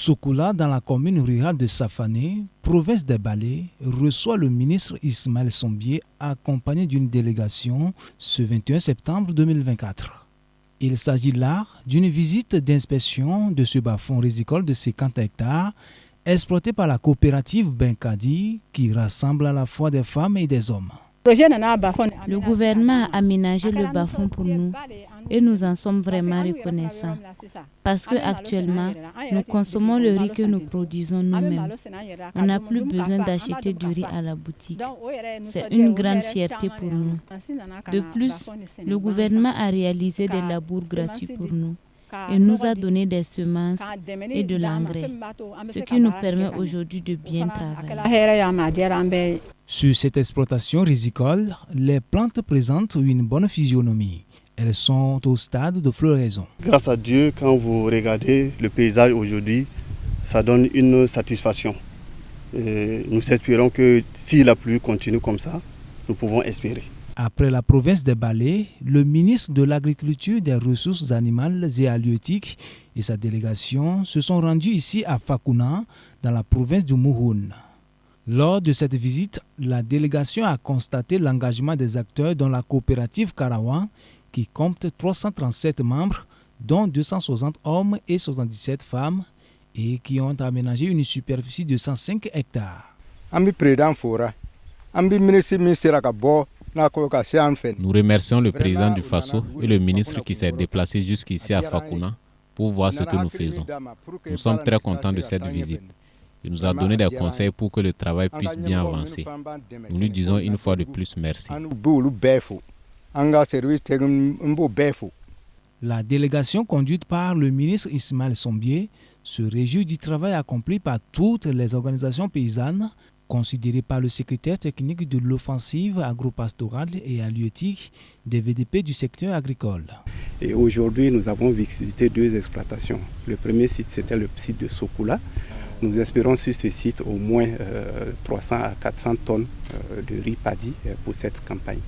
Sokoula, dans la commune rurale de Safané, province des Balais, reçoit le ministre Ismaël Sombié accompagné d'une délégation ce 21 septembre 2024. Il s'agit là d'une visite d'inspection de ce bas-fond rizicole de 50 hectares exploité par la coopérative Benkadi qui rassemble à la fois des femmes et des hommes. Le gouvernement a aménagé le bas-fond pour nous et nous en sommes vraiment reconnaissants parce qu'actuellement, nous consommons le riz que nous produisons nous-mêmes. On n'a plus besoin d'acheter du riz à la boutique. C'est une grande fierté pour nous. De plus, le gouvernement a réalisé des labours gratuits pour nous et nous a donné des semences et de l'engrais, ce qui nous permet aujourd'hui de bien travailler. Sur cette exploitation rizicole, les plantes présentent une bonne physionomie. Elles sont au stade de floraison. Grâce à Dieu, quand vous regardez le paysage aujourd'hui, ça donne une satisfaction. Et nous espérons que si la pluie continue comme ça, nous pouvons espérer. Après la province des Balais, le ministre de l'Agriculture, des Ressources animales et halieutiques et sa délégation se sont rendus ici à Fakouna, dans la province du Mouhoun. Lors de cette visite, la délégation a constaté l'engagement des acteurs dans la coopérative Karawan, qui compte 337 membres, dont 260 hommes et 77 femmes, et qui ont aménagé une superficie de 105 hectares. Nous remercions le président du Faso et le ministre qui s'est déplacé jusqu'ici à Fakouna pour voir ce que nous faisons. Nous sommes très contents de cette visite. Il nous a donné des conseils pour que le travail puisse bien avancer. Nous lui disons une fois de plus merci. La délégation conduite par le ministre Ismaël Sombié se réjouit du travail accompli par toutes les organisations paysannes, considérées par le secrétaire technique de l'offensive agropastorale et halieutique des VDP du secteur agricole. Et aujourd'hui, nous avons visité 2 exploitations. Le premier site, c'était le site de Sokoula. Nous espérons sur ce site au moins 300 à 400 tonnes de riz paddy pour cette campagne.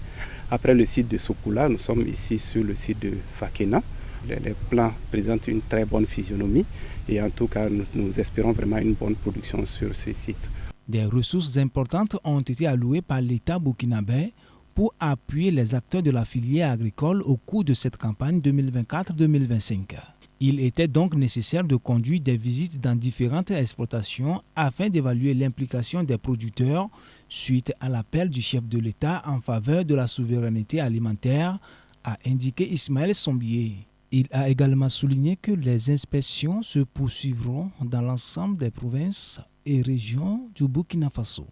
Après le site de Sokoula, nous sommes ici sur le site de Fakena. Les plants présentent une très bonne physionomie et en tout cas, nous espérons vraiment une bonne production sur ce site. Des ressources importantes ont été allouées par l'État burkinabé pour appuyer les acteurs de la filière agricole au cours de cette campagne 2024-2025. Il était donc nécessaire de conduire des visites dans différentes exploitations afin d'évaluer l'implication des producteurs suite à l'appel du chef de l'État en faveur de la souveraineté alimentaire, a indiqué Ismaël Sombié. Il a également souligné que les inspections se poursuivront dans l'ensemble des provinces et régions du Burkina Faso.